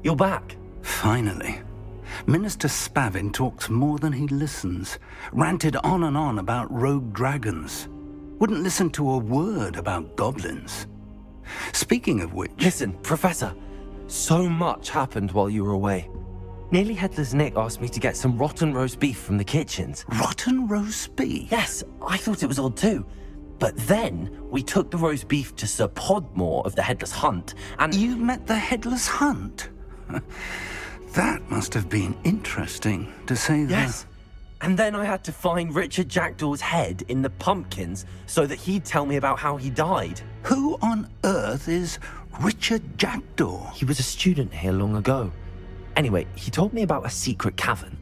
You're back. Finally. Minister Spavin talks more than he listens. Ranted on and on about rogue dragons. Wouldn't listen to a word about goblins. Speaking of which... Listen, Professor. So much happened while you were away. Nearly Headless Nick asked me to get some rotten roast beef from the kitchens. Rotten roast beef? Yes, I thought it was odd too. But then we took the roast beef to Sir Podmore of the Headless Hunt, and... You met the Headless Hunt? That must have been interesting, to say the... Yes. And then I had to find Richard Jackdaw's head in the pumpkins so that he'd tell me about how he died. Who on earth is Richard Jackdaw? He was a student here long ago. Anyway, he told me about a secret cavern.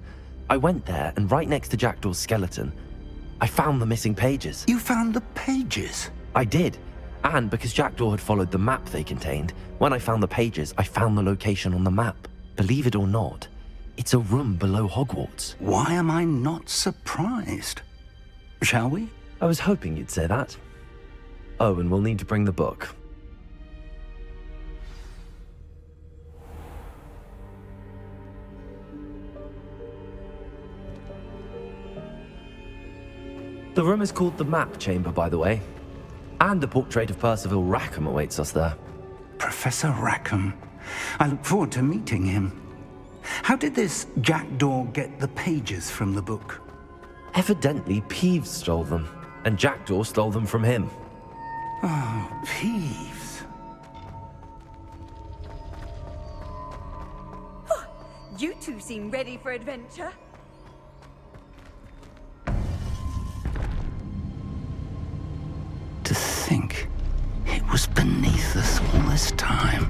I went there, and right next to Jackdaw's skeleton, I found the missing pages. You found the pages? I did. And because Jackdaw had followed the map they contained, when I found the pages, I found the location on the map. Believe it or not, it's a room below Hogwarts. Why am I not surprised? Shall we? I was hoping you'd say that. Oh, and we'll need to bring the book. The room is called the Map Chamber, by the way. And a portrait of Percival Rackham awaits us there. Professor Rackham. I look forward to meeting him. How did this Jackdaw get the pages from the book? Evidently, Peeves stole them, and Jackdaw stole them from him. Oh, Peeves. You two seem ready for adventure. To think it was beneath us all this time.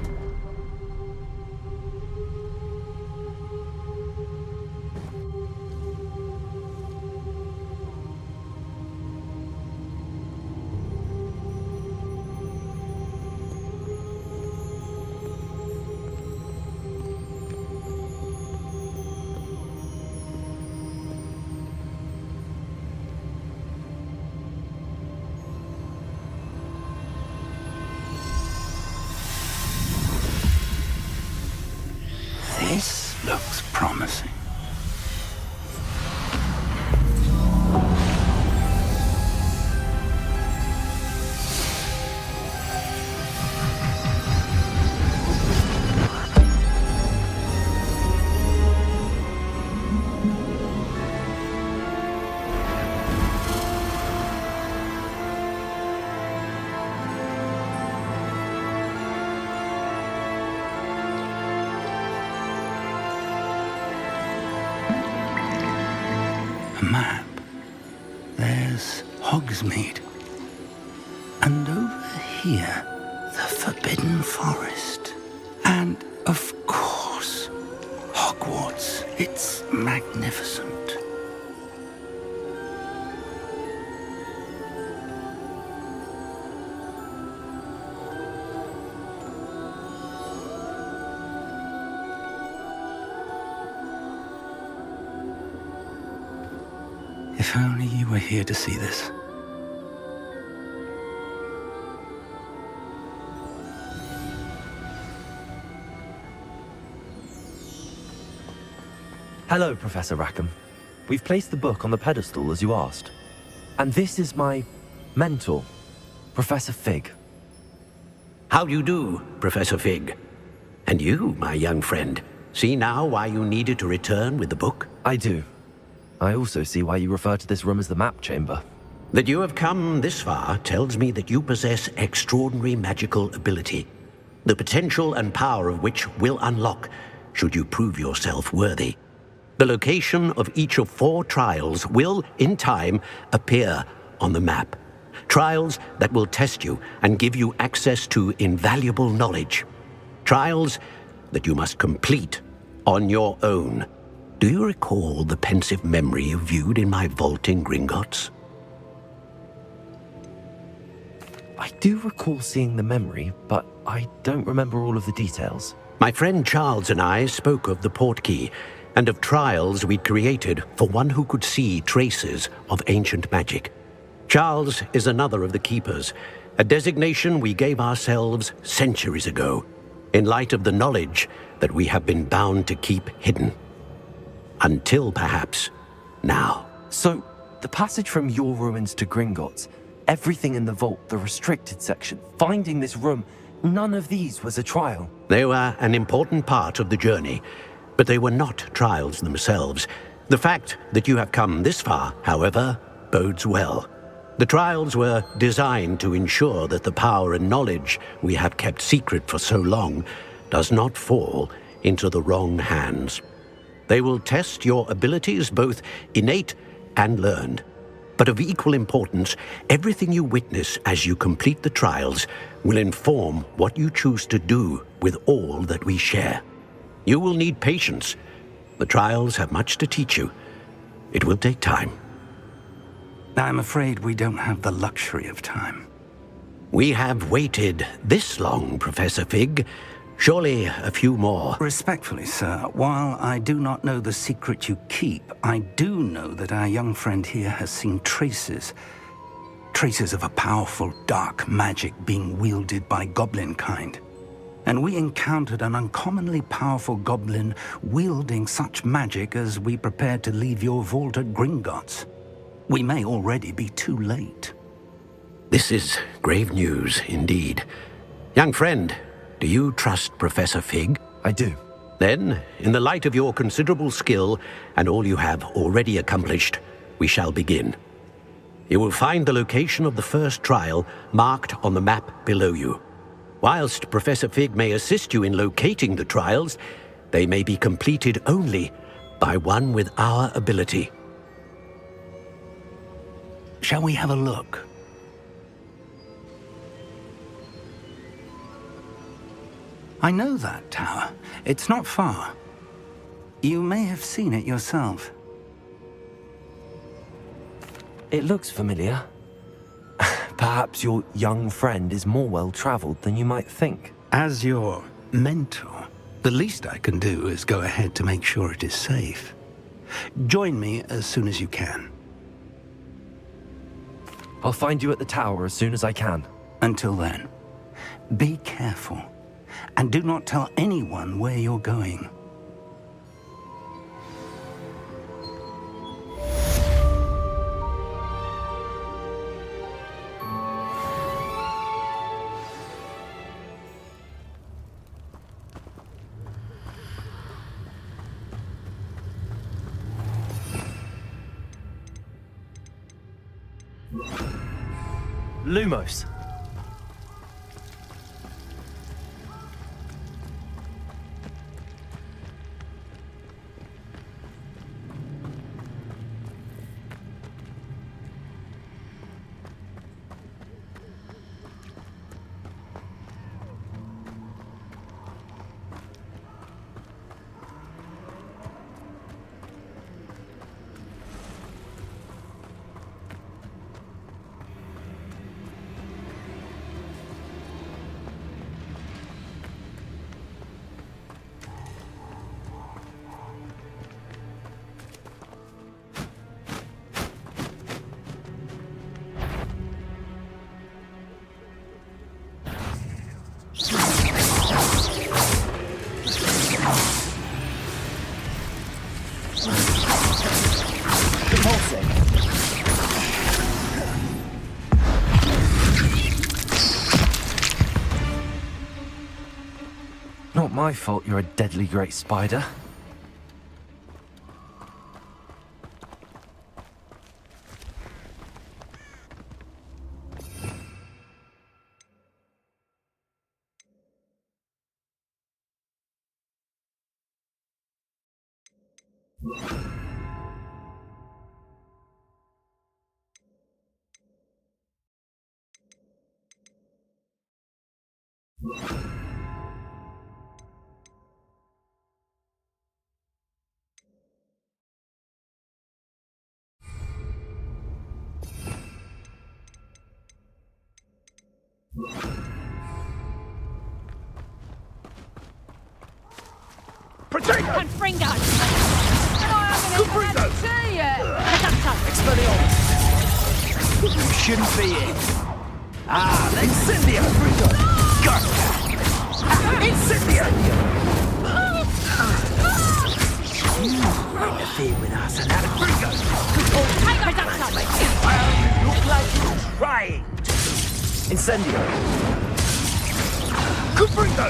This looks promising. A map. There's Hogsmeade. And over here, the Forbidden Forest. And, of course, Hogwarts. It's magnificent. If only you were here to see this. Hello, Professor Rackham. We've placed the book on the pedestal as you asked. And this is my mentor, Professor Fig. How do you do, Professor Fig? And you, my young friend, see now why you needed to return with the book? I do. I also see why you refer to this room as the Map Chamber. That you have come this far tells me that you possess extraordinary magical ability, the potential and power of which will unlock should you prove yourself worthy. The location of each of 4 trials will, in time, appear on the map. Trials that will test you and give you access to invaluable knowledge. Trials that you must complete on your own. Do you recall the pensive memory you viewed in my vault in Gringotts? I do recall seeing the memory, but I don't remember all of the details. My friend Charles and I spoke of the portkey and of trials we'd created for one who could see traces of ancient magic. Charles is another of the Keepers, a designation we gave ourselves centuries ago, in light of the knowledge that we have been bound to keep hidden. Until, perhaps, now. So, the passage from your ruins to Gringotts, everything in the vault, the restricted section, finding this room, none of these was a trial. They were an important part of the journey, but they were not trials themselves. The fact that you have come this far, however, bodes well. The trials were designed to ensure that the power and knowledge we have kept secret for so long does not fall into the wrong hands. They will test your abilities, both innate and learned. But of equal importance, everything you witness as you complete the trials will inform what you choose to do with all that we share. You will need patience. The trials have much to teach you. It will take time. I'm afraid we don't have the luxury of time. We have waited this long, Professor Fig. Surely a few more. Respectfully, sir, while I do not know the secret you keep, I do know that our young friend here has seen traces of a powerful dark magic being wielded by goblin kind. And we encountered an uncommonly powerful goblin wielding such magic as we prepared to leave your vault at Gringotts. We may already be too late. This is grave news indeed. Young friend, do you trust Professor Fig? I do. Then, in the light of your considerable skill and all you have already accomplished, we shall begin. You will find the location of the first trial marked on the map below you. Whilst Professor Fig may assist you in locating the trials, they may be completed only by one with our ability. Shall we have a look? I know that tower. It's not far. You may have seen it yourself. It looks familiar. Perhaps your young friend is more well-traveled than you might think. As your mentor, the least I can do is go ahead to make sure it is safe. Join me as soon as you can. I'll find you at the tower as soon as I can. Until then, be careful, and do not tell anyone where you're going. Lumos. Not my fault you're a deadly great spider. Confringo! And I haven't even had a tea yet! Expelliarmus! You shouldn't be in. Ah, Incendio! Go! Incendio! Interfere with us and have a Bringo! Take production! Well, you look like you're trying. Incendio! Bringo!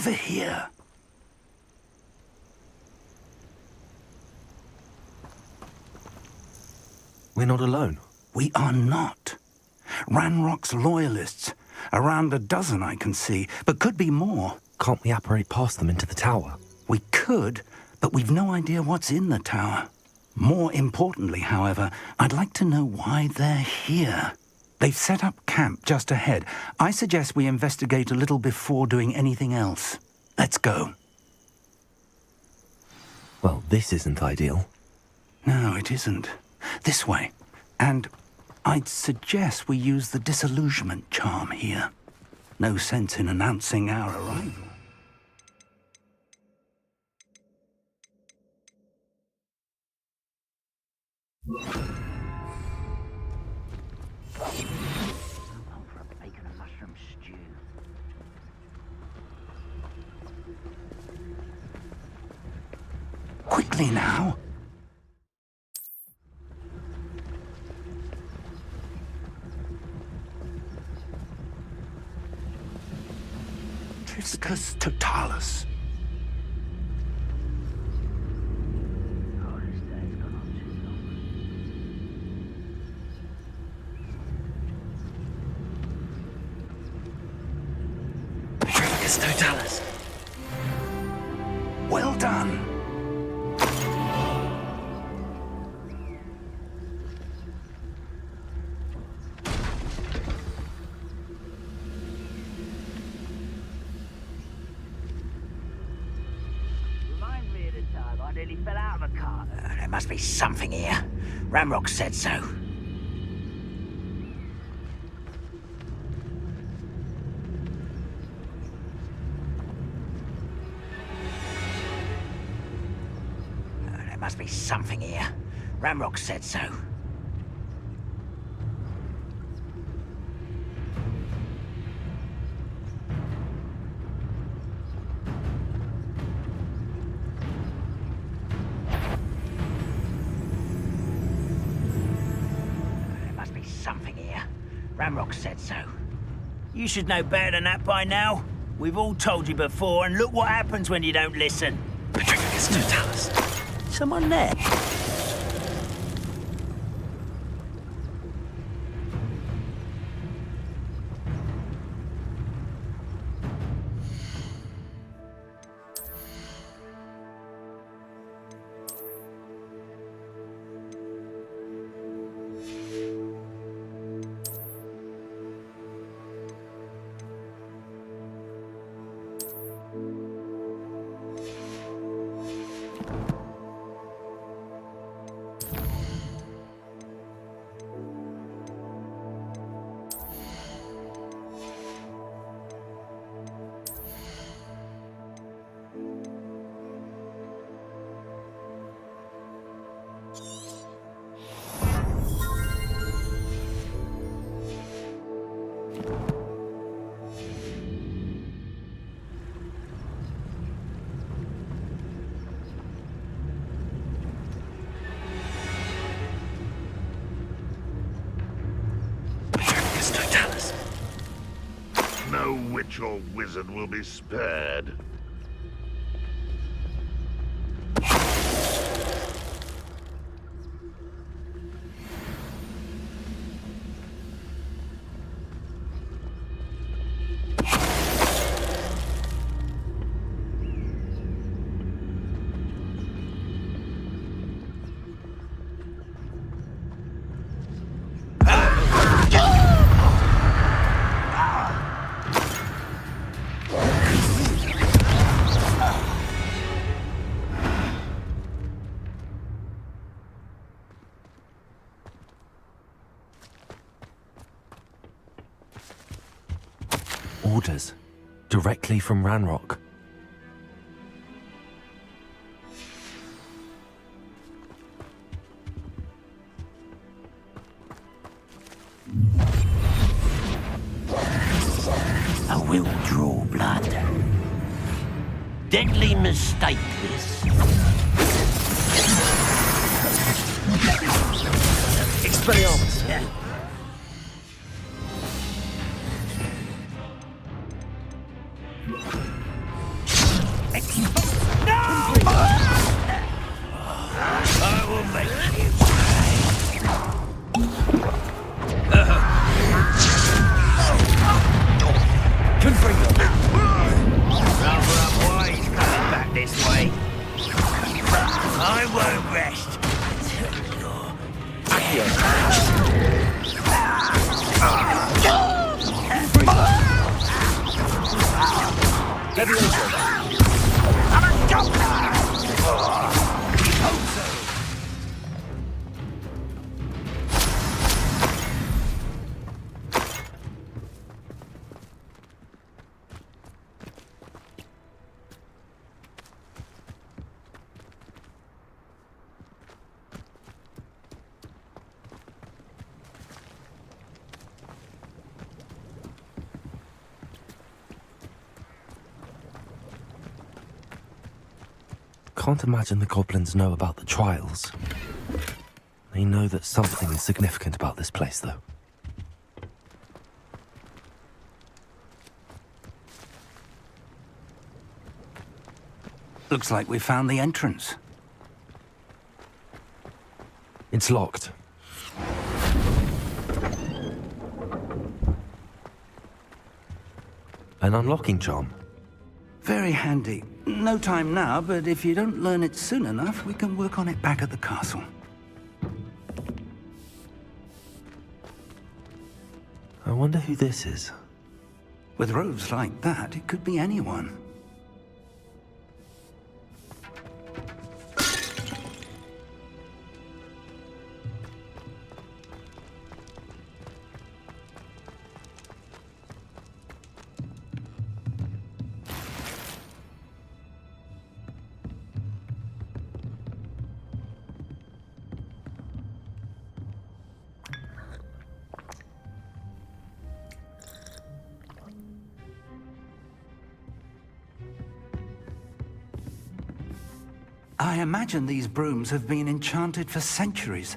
Over here. We're not alone. We are not. Ranrock's loyalists. Around a dozen I can see, but could be more. Can't we apparate past them into the tower? We could, but we've no idea what's in the tower. More importantly, however, I'd like to know why they're here. They've set up camp just ahead. I suggest we investigate a little before doing anything else. Let's go. Well, this isn't ideal. No, it isn't. This way. And I'd suggest we use the disillusionment charm here. No sense in announcing our arrival. Quickly now. Triscus totalis. Triscus totalis. Well done. Fell out of a car. There must be something here. Ramrock said so. There must be something here. Ramrock said so. Something here. Ramrock said so. You should know better than that by now. We've all told you before, and look what happens when you don't listen. Triscus totalis. Someone there. No witch or wizard will be spared. Orders. Directly from Ranrock. I will draw blood. Deadly mistake, this. Expelliarmus. Yeah. I will make you why he's coming back this way. I won't rest until you're Can't imagine the goblins know about the trials. They know that something is significant about this place, though. Looks like we found the entrance. It's locked. An unlocking charm. Very handy. No time now, but if you don't learn it soon enough, we can work on it back at the castle. I wonder who this is. With robes like that, it could be anyone. I imagine these brooms have been enchanted for centuries.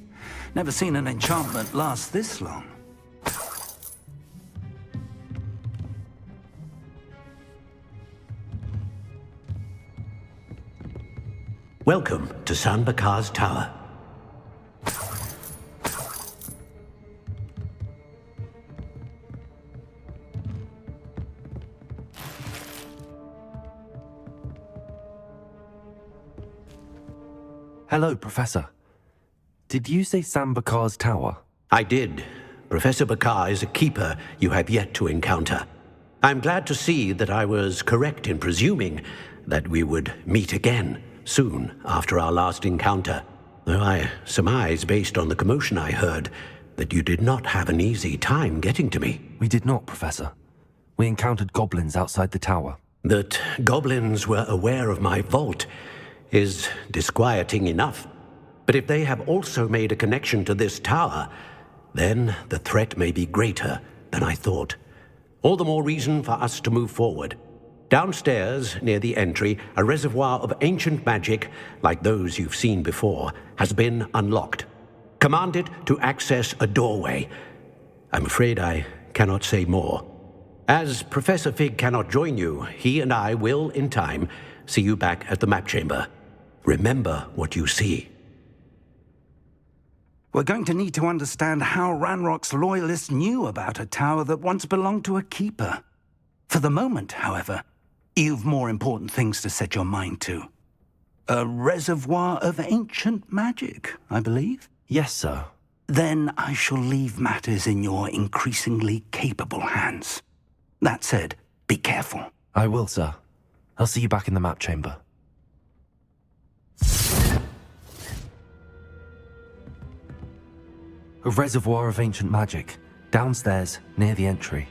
Never seen an enchantment last this long. Welcome to San Bakar's Tower. Hello, Professor. Did you say San Bakar's Tower? I did. Professor Bakar is a keeper you have yet to encounter. I'm glad to see that I was correct in presuming that we would meet again soon after our last encounter. Though I surmise, based on the commotion I heard, that you did not have an easy time getting to me. We did not, Professor. We encountered goblins outside the tower. That goblins were aware of my vault is disquieting enough. But if they have also made a connection to this tower, then the threat may be greater than I thought. All the more reason for us to move forward. Downstairs, near the entry, a reservoir of ancient magic, like those you've seen before, has been unlocked. Command it to access a doorway. I'm afraid I cannot say more. As Professor Fig cannot join you, he and I will, in time, see you back at the map chamber. Remember what you see. We're going to need to understand how Ranrock's loyalists knew about a tower that once belonged to a keeper. For the moment, however, you've more important things to set your mind to. A reservoir of ancient magic, I believe? Yes, sir. Then I shall leave matters in your increasingly capable hands. That said, be careful. I will, sir. I'll see you back in the map chamber. A reservoir of ancient magic, downstairs, near the entry.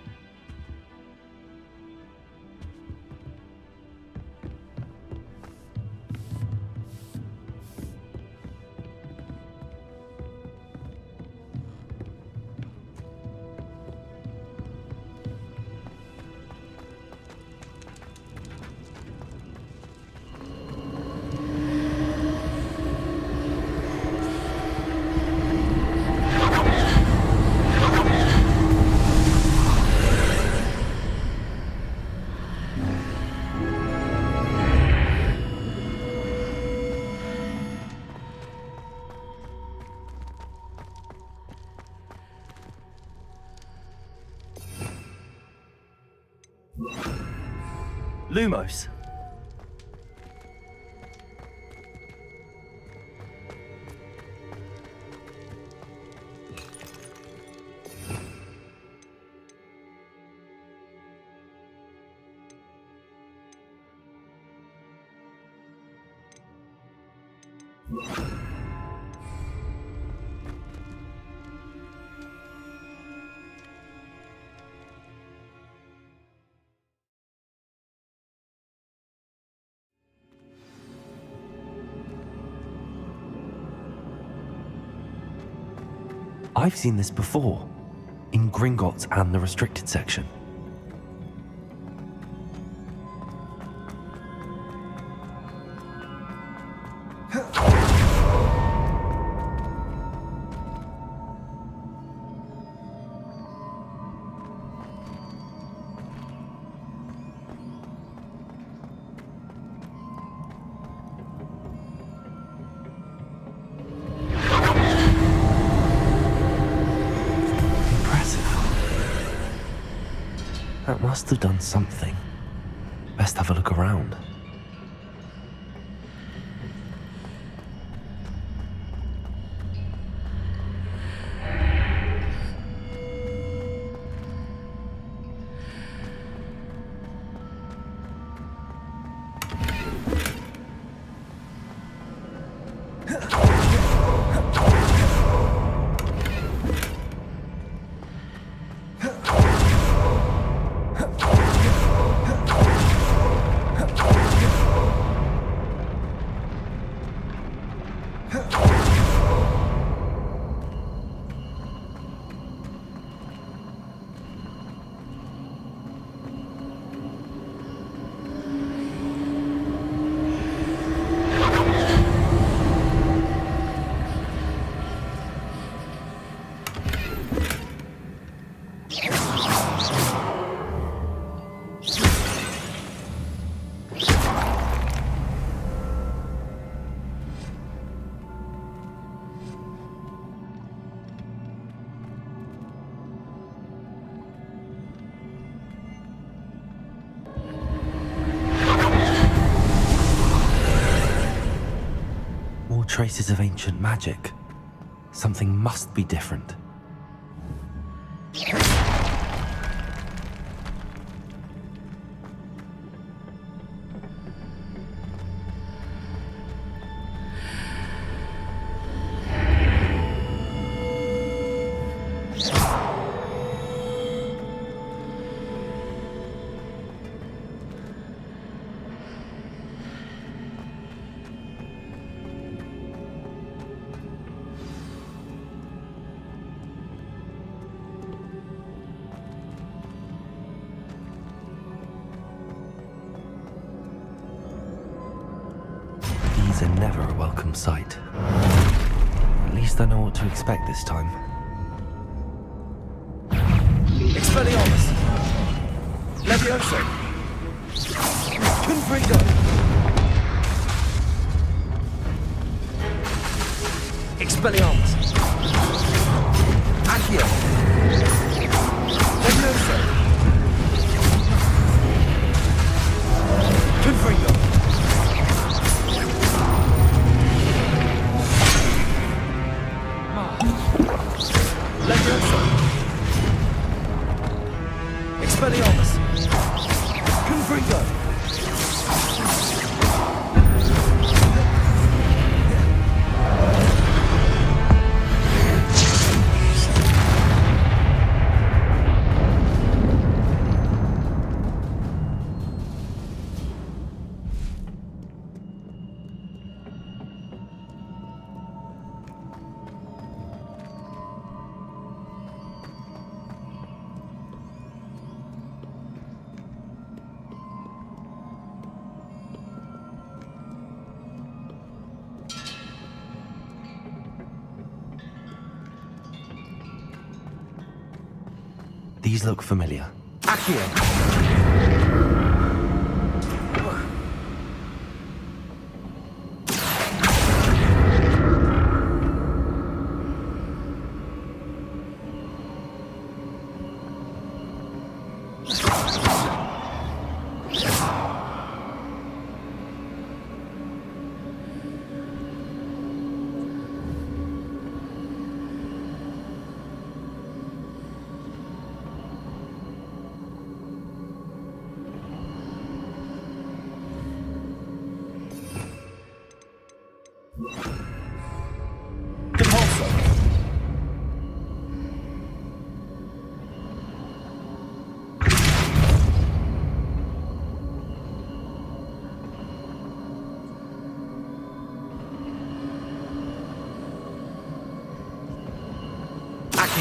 Lumos. I've seen this before, in Gringotts and the restricted section. That must have done something. Best have a look around. Traces of ancient magic. Something must be different. These are never a welcome sight. At least I know what to expect this time. Expelliarmus! Levioso! Confringo! Expelliarmus! Accio! Levioso! Confringo! Levioso! Expelliarmus! Confringo! These look familiar. Accio!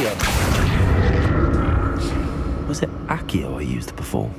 Accio! Was it Accio I used before?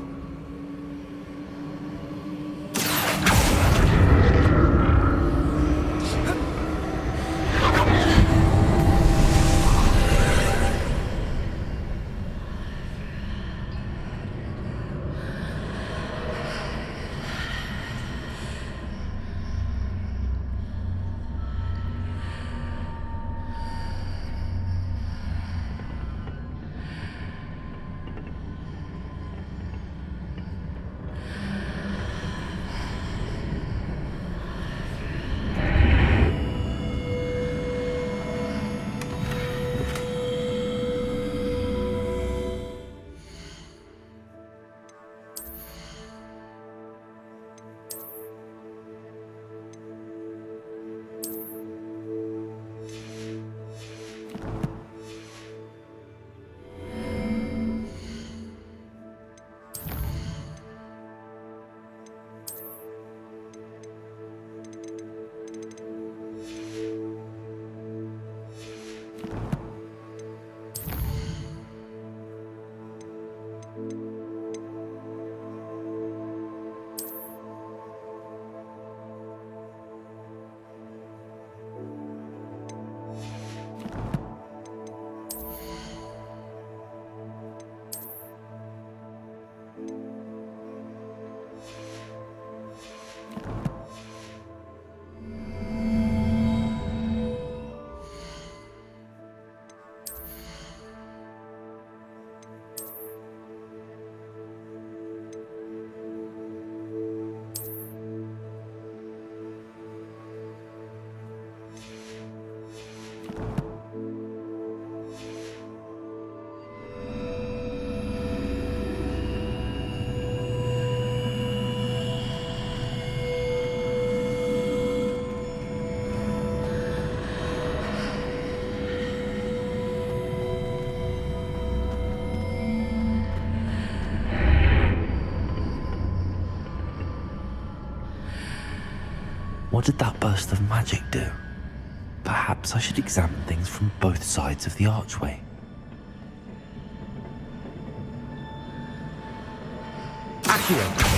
What did that burst of magic do? Perhaps I should examine things from both sides of the archway. Accio!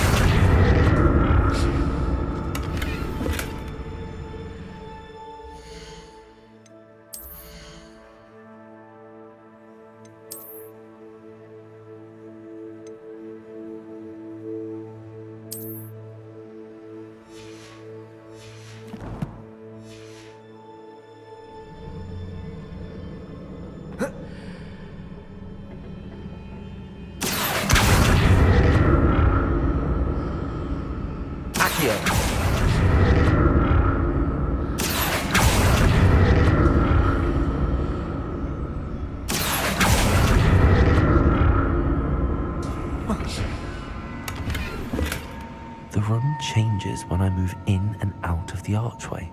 The room changes when I move in and out of the archway.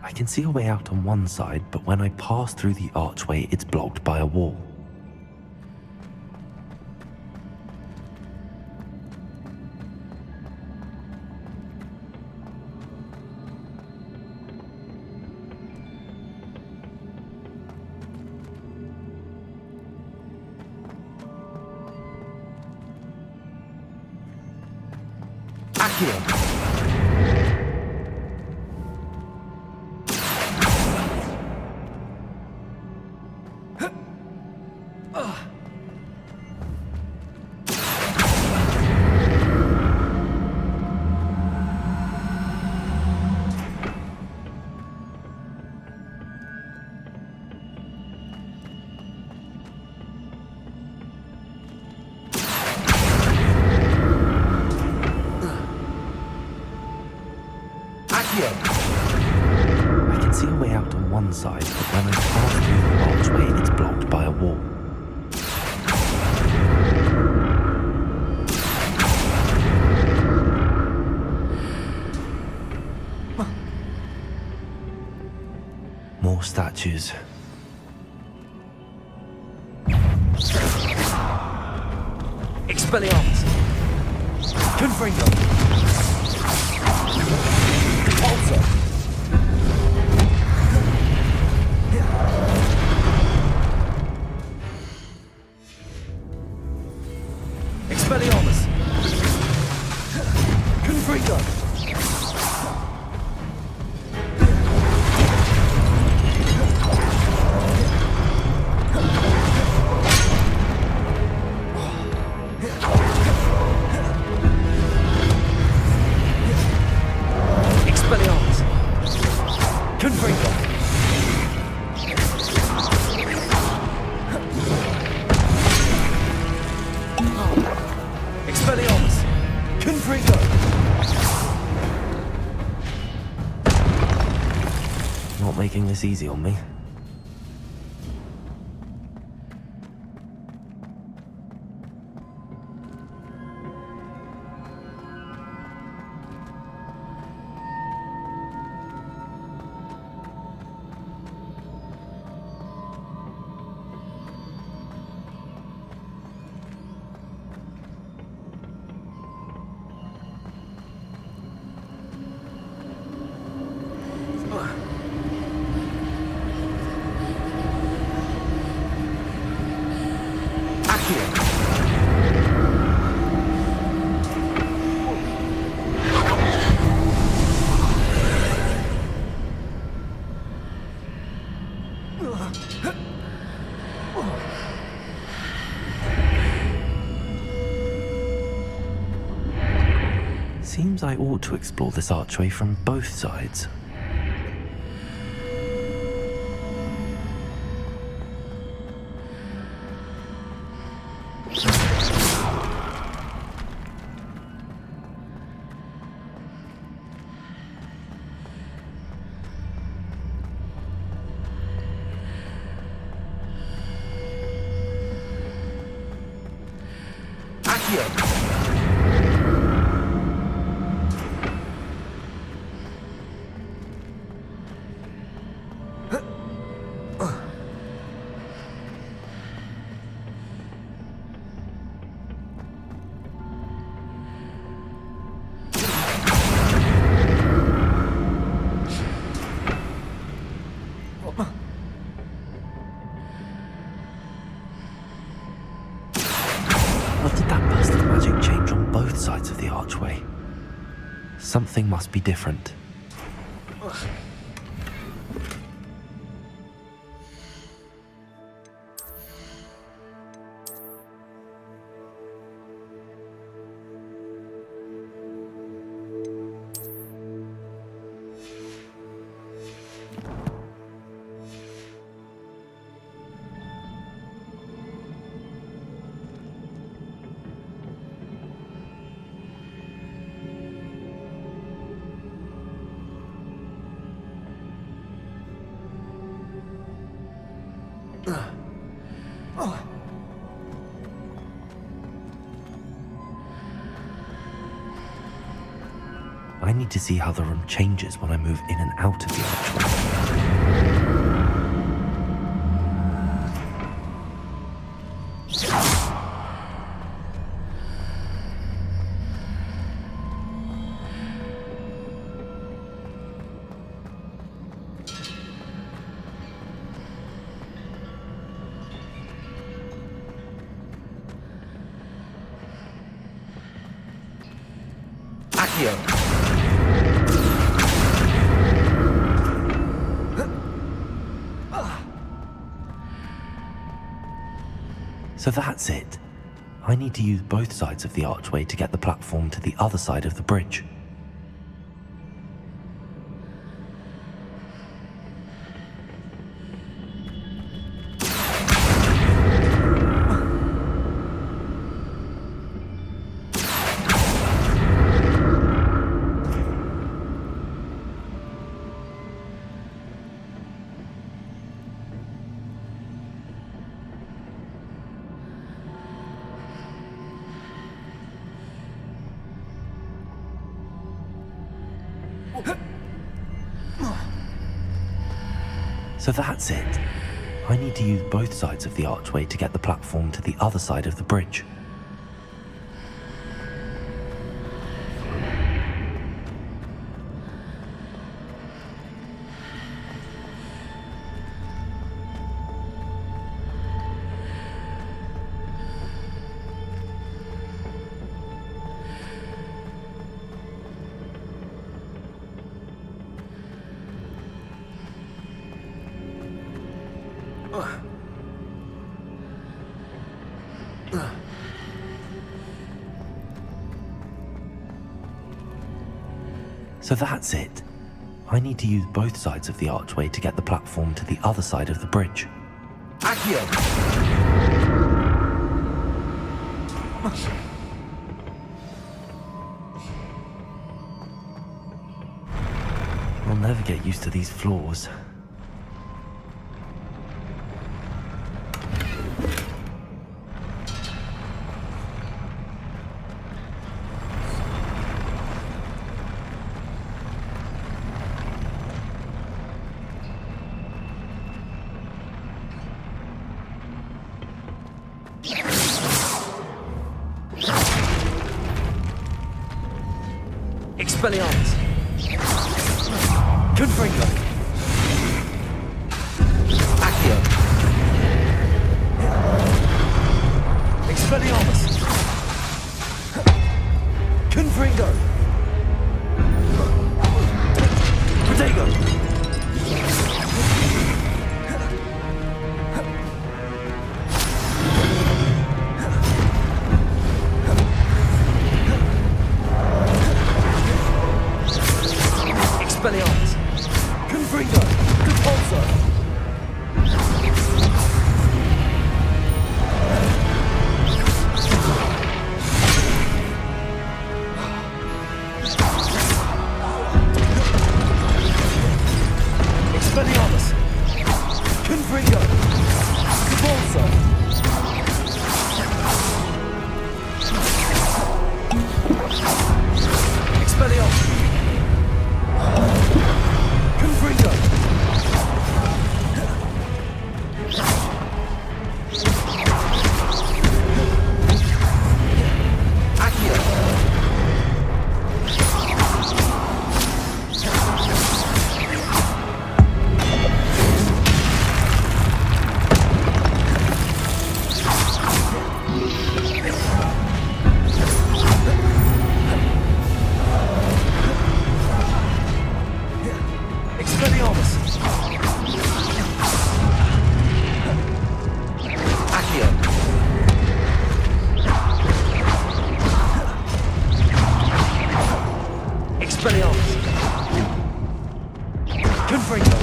I can see a way out on one side, but when I pass through the archway, it's blocked by a wall. Accio! one way out on one side, but when I pass through the archway, it's blocked by a wall. More statues. Expelliarmus! Confringo! Repulsor! Expelliarmus! Confringo! Not making this easy on me. Seems I ought to explore this archway from both sides. What did that burst of magic change on both sides of the archway? Something must be different. I need to see how the room changes when I move in and out of the archway. So that's it. I need to use both sides of the archway to get the platform to the other side of the bridge. So that's it. I need to use both sides of the archway to get the platform to the other side of the bridge. So that's it. I need to use both sides of the archway to get the platform to the other side of the bridge. Accio! I'll never get used to these floors. Expelliarmus! Confringo! Accio! Expelliarmus! Confringo! Protego! Expelliarmus! Confringo! Compulso! Expelliarmus! Confringo! Compulso! Expelliarmus! Confringo! Accio! Expelliarmus! Accio! Expelliarmus! Confringo!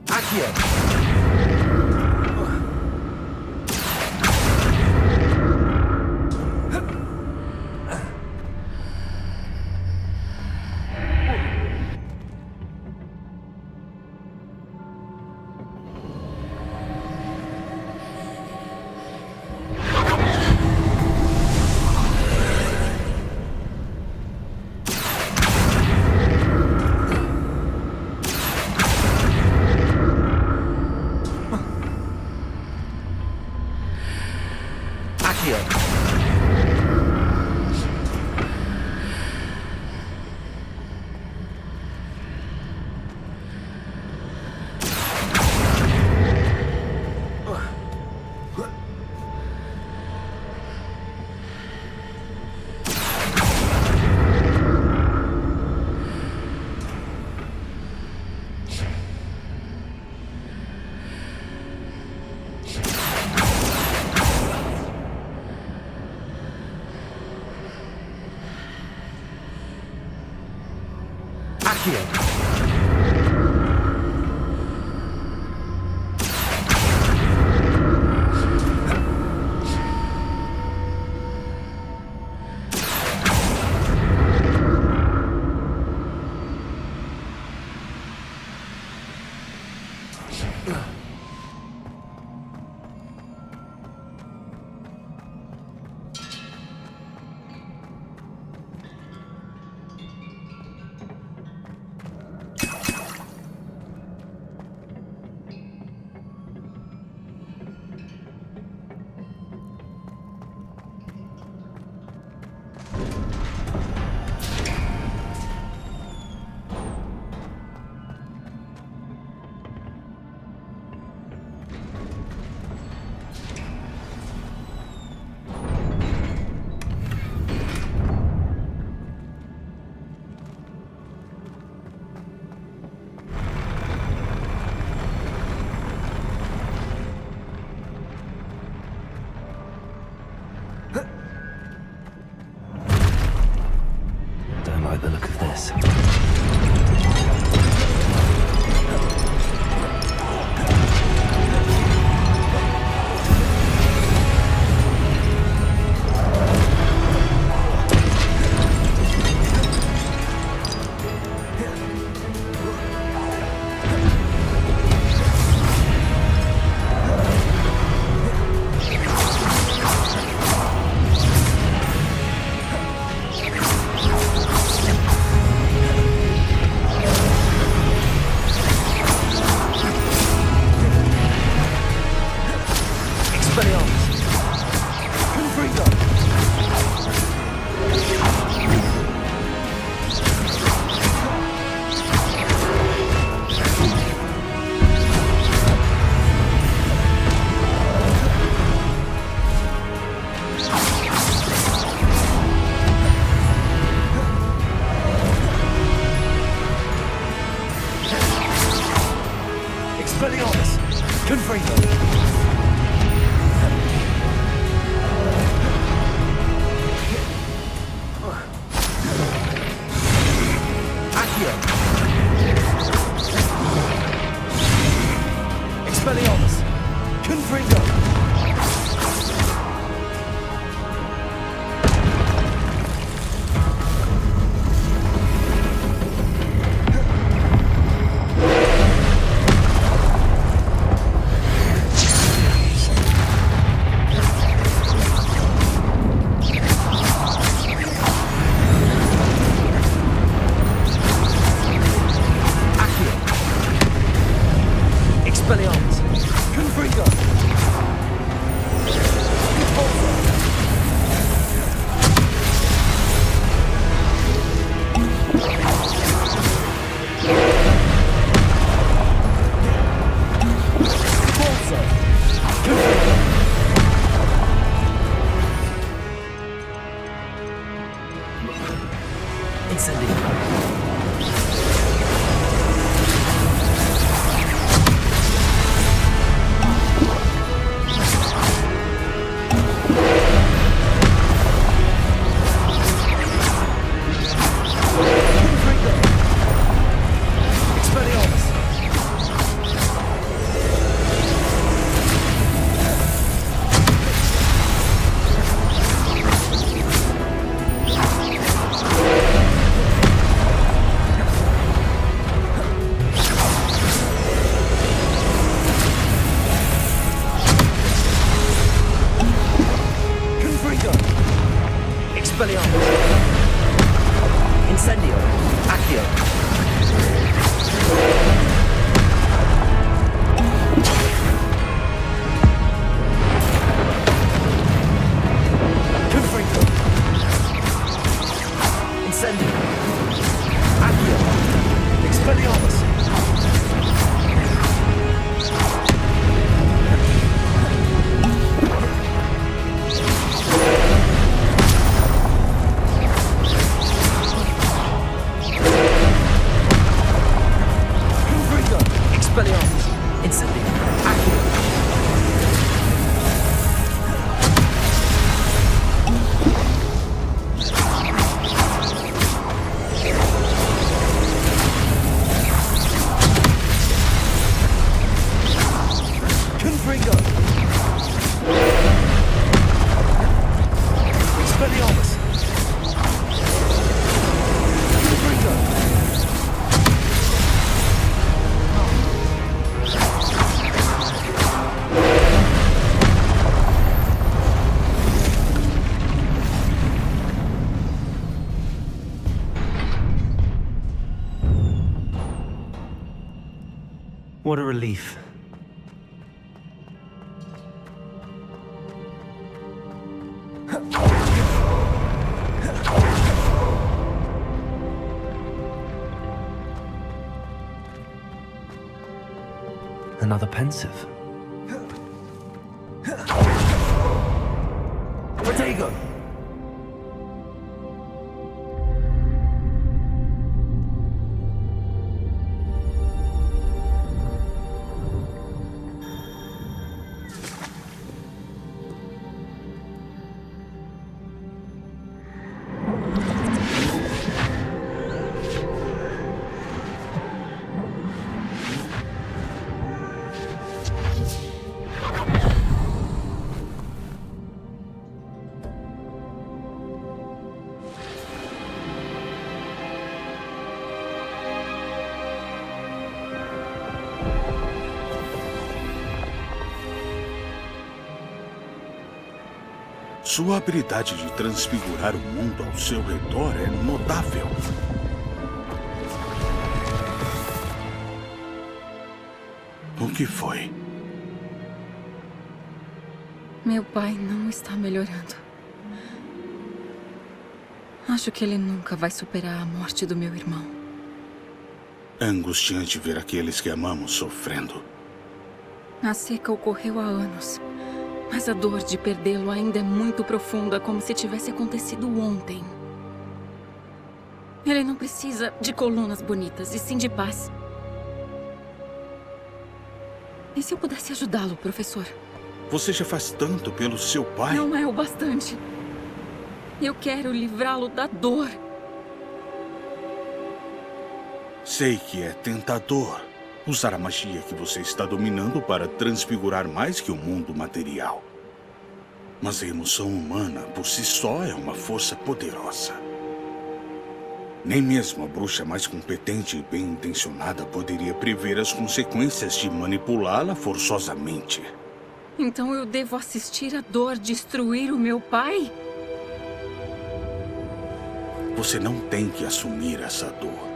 Accio! Don't like the look of this. What a relief. Another pensive. Protego! Sua habilidade de transfigurar o mundo ao seu redor é notável. O que foi? Meu pai não está melhorando. Acho que ele nunca vai superar a morte do meu irmão. É angustiante ver aqueles que amamos sofrendo. A seca ocorreu há anos. Mas a dor de perdê-lo ainda é muito profunda, como se tivesse acontecido ontem. Ele não precisa de colunas bonitas, e sim de paz. E se eu pudesse ajudá-lo, professor? Você já faz tanto pelo seu pai. Não é o bastante. Eu quero livrá-lo da dor. Sei que é tentador usar a magia que você está dominando para transfigurar mais que o mundo material. Mas a emoção humana, por si só, é uma força poderosa. Nem mesmo a bruxa mais competente e bem-intencionada poderia prever as consequências de manipulá-la forçosamente. Então eu devo assistir a dor destruir o meu pai? Você não tem que assumir essa dor.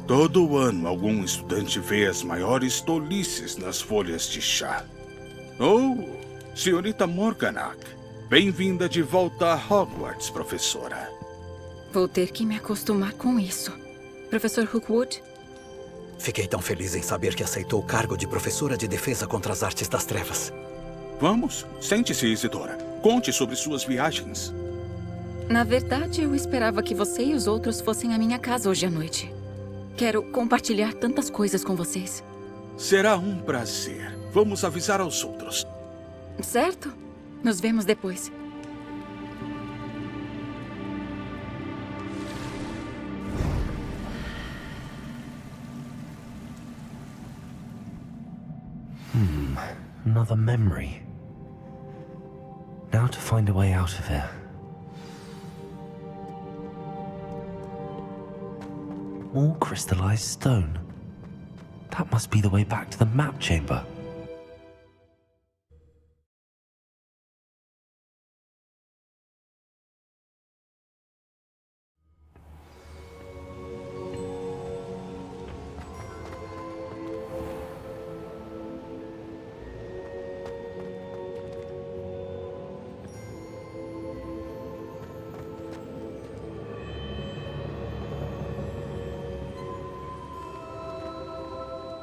Todo ano, algum estudante vê as maiores tolices nas folhas de chá. Oh, senhorita Morganach, bem-vinda de volta a Hogwarts, professora. Vou ter que me acostumar com isso. Professor Rookwood? Fiquei tão feliz em saber que aceitou o cargo de professora de defesa contra as artes das trevas. Vamos, sente-se, Isidora. Conte sobre suas viagens. Na verdade, eu esperava que você e os outros fossem à minha casa hoje à noite. Quero compartilhar tantas coisas com vocês. Será um prazer. Vamos avisar aos outros. Certo? Nos vemos depois. Another memory. Now to find a way out of here. More crystallized stone. That must be the way back to the map chamber.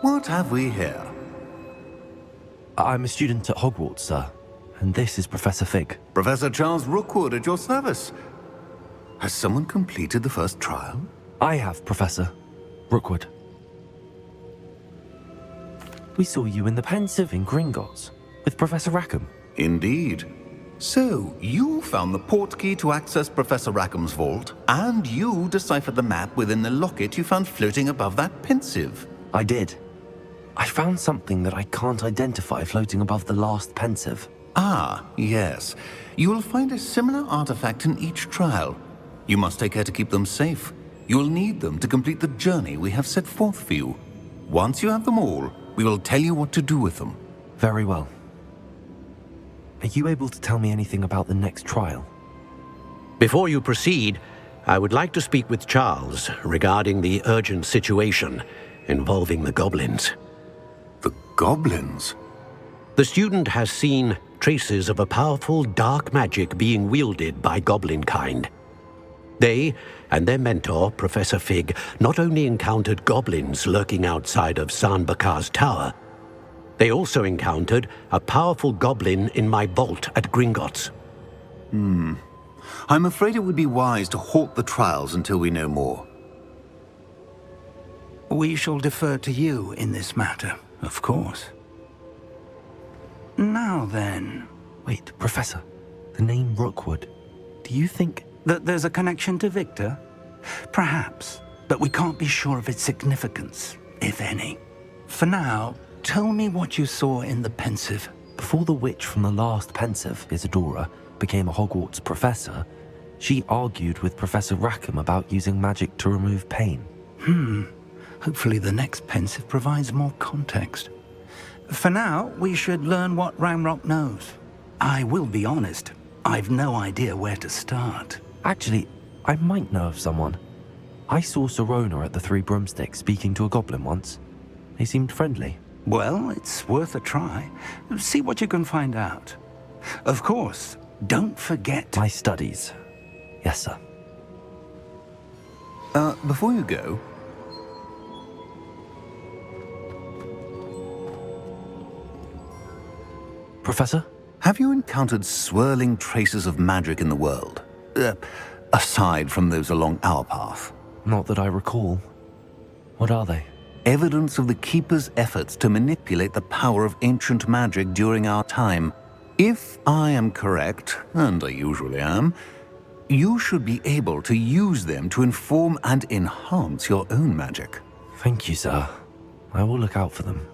What have we here? I'm a student at Hogwarts, sir. And this is Professor Fig. Professor Charles Rookwood at your service. Has someone completed the first trial? I have, Professor Rookwood. We saw you in the Pensive in Gringotts with Professor Rackham. Indeed. So, you found the portkey to access Professor Rackham's vault, and you deciphered the map within the locket you found floating above that Pensive. I did. I found something that I can't identify floating above the last Pensive. Ah, yes. You will find a similar artifact in each trial. You must take care to keep them safe. You will need them to complete the journey we have set forth for you. Once you have them all, We will tell you what to do with them. Very well. Are you able to tell me anything about the next trial? Before you proceed, I would like to speak with Charles regarding the urgent situation involving the goblins. The goblins? The student has seen traces of a powerful dark magic being wielded by goblin kind. They and their mentor, Professor Fig, not only encountered goblins lurking outside of Sanbakar's tower, they also encountered a powerful goblin in my vault at Gringotts. I'm afraid it would be wise to halt the trials until we know more. We shall defer to you in this matter, of course. Now then... Wait, Professor. The name Rookwood. Do you think... that there's a connection to Victor? Perhaps, but we can't be sure of its significance, if any. For now, tell me what you saw in the Pensive. Before the witch from the last Pensive, Isadora, became a Hogwarts professor, she argued with Professor Rackham about using magic to remove pain. Hopefully the next Pensive provides more context. For now, we should learn what Ranrock knows. I will be honest, I've no idea where to start. Actually, I might know of someone. I saw Sirona at the Three Broomsticks speaking to a goblin once. They seemed friendly. Well, it's worth a try. See what you can find out. Of course, don't forget... My studies. Yes, sir. Before you go... Professor? Have you encountered swirling traces of magic in the world? Aside from those along our path? Not that I recall. What are they? Evidence of the Keeper's efforts to manipulate the power of ancient magic during our time. If I am correct, and I usually am, you should be able to use them to inform and enhance your own magic. Thank you, sir. I will look out for them.